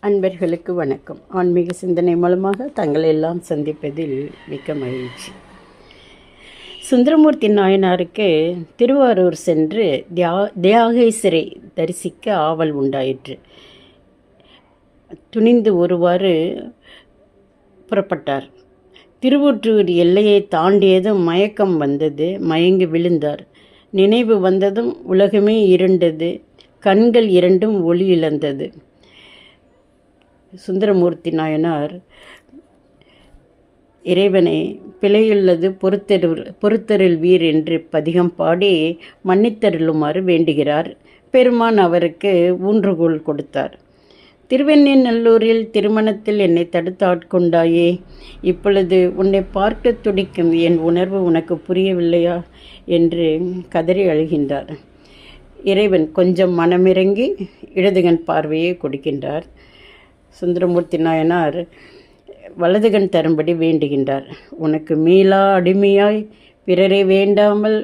அன்பர்களுக்கு வணக்கம். ஆன்மீக சிந்தனை மூலமாக தங்களை எல்லாம் சந்திப்பதில் மிக்க மகிழ்ச்சி. சுந்தரமூர்த்தி நாயனாருக்கு திருவாரூர் சென்று தியாகேசரை தரிசிக்க ஆவல் உண்டாயிற்று. துணிந்து ஒருவாறு புறப்பட்டார். திருவொற்றூர் எல்லையை தாண்டியதும் மயக்கம் வந்தது. மயங்கி விழுந்தார். நினைவு வந்ததும் உலகமே இருண்டது. கண்கள் இரண்டும் ஒளி இழந்தது. சுந்தரமூர்த்தி நாயனார் இறைவனை பிழையுள்ளது பொறுத்தருள் வீர் என்று பதிகம் பாடி மன்னித்தருளுமாறு வேண்டுகிறார். பெருமான் அவருக்கு ஊன்றுகோல் கொடுத்தார். திருவெண்ணெய்நல்லூரில் திருமணத்தில் என்னை தடுத்து ஆட்கொண்டாயே, இப்பொழுது உன்னை பார்க்க துடிக்கும் என் உணர்வு உனக்கு புரியவில்லையா என்று கதறி அழுகின்றார். இறைவன் கொஞ்சம் மனமிறங்கி இடதுகண் பார்வையை கொடுக்கின்றார். சுந்தரமூர்த்தி நாயனார் வலதுகண் தரும்படி வேண்டுகின்றார். உனக்கு மீளா அடிமையாய் பிறரை வேண்டாமல்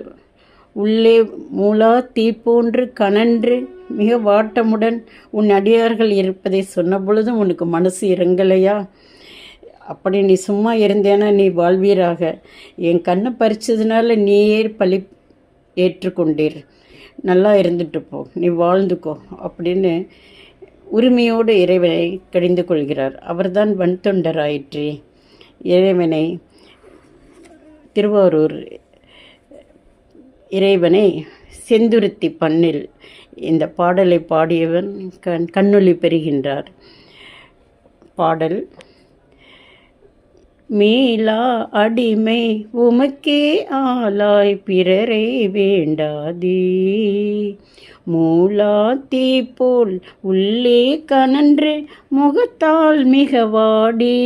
உள்ளே மூலா தீ போன்று கனன்று மிக வாட்டமுடன் உன் அடியார்கள் இருப்பதை சொன்ன பொழுதும் உனக்கு மனசு இறங்கலையா? அப்படி நீ சும்மா இருந்தேனா நீ வாழ்வீராக. என் கண்ணை பறிச்சதுனால நீயே பழி ஏற்றுக்கொண்டீர். நல்லா இருந்துட்டு போ, நீ வாழ்ந்துக்கோ அப்படின்னு உரிமையோடு இறைவனை கடிந்து கொள்கிறார். அவர்தான் வன்தொண்டராயிற்றே. இறைவனை திருவாரூர் இறைவனை செந்துருத்தி பண்ணில் இந்த பாடலை பாடியவன் கண்ணொளி பெறுகின்றார். பாடல்: மீளா அடிமை உமக்கே ஆளாய் பிறரை வேண்டாதே, மூலா தீ போல் உள்ளே கனன்று முகத்தால் மிக வாடி,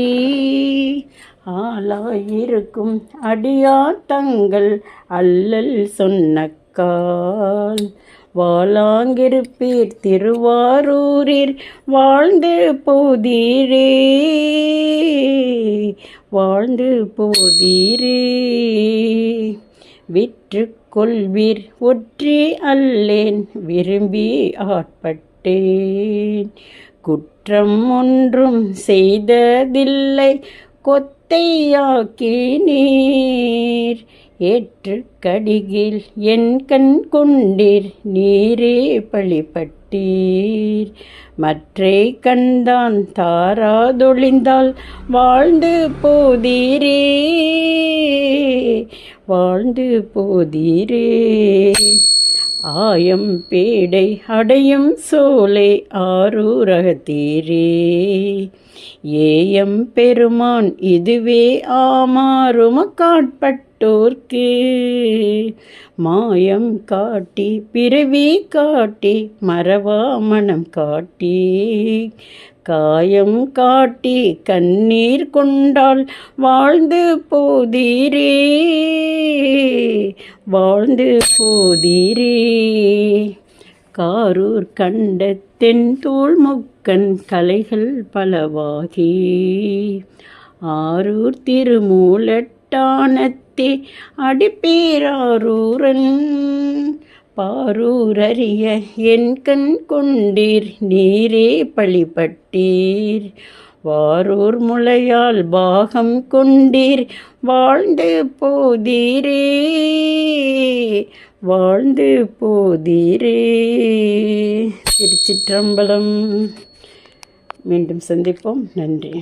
ஆளாயிருக்கும் அடியார் தங்கள் அல்லல் சொன்னக்கால், வாளாங்கிருப்பீர் திருவாரூரில் வாழ்ந்து போதீரே, வாழ்ந்து போதீரே. விற்று கொள்வீர் ஒற்றி அல்லேன் விரும்பி ஆட்பட்டேன், குற்றம் ஒன்றும் செய்ததில்லை கொத்தையாக்கினீர், ஏற்று கடிகில் என் கண் கொண்டீர் நீரே பழிபட்டீர், மற்றை கண்தான் தாராதொழிந்தால் வாழ்ந்து போதீரே, வாழ்ந்து போதீரே. ஆயம் பேடை அடையும் சோலை ஆரூரகத்தீரே, ஏயம் பெருமான் இதுவே ஆமாறுமக்காட்பட்டோர்க்கு, மாயம் காட்டி பிறவி காட்டி மறவா மனம் காட்டி, காயம் காட்டி கண்ணீர் கொண்டால் வாழ்ந்து போதீரே, வாழ்ந்து போதீரே. காரூர் கண்ட தென்தோள் முக்கன் கலைகள் பலவாகி, ஆரூர் திருமூலட்டானத்தே அடிப்பேராரூரன், பாரூரறிய என் கண் கொண்டீர் நீரே பழிபட்டீர், வாரூர் முளையால் பாகம் கொண்டீர் வாழ்ந்து போதீரே, வாழ்ந்து போதீரே. திருச்சிற்றம்பலம். மீண்டும் சந்திப்போம். நன்றி.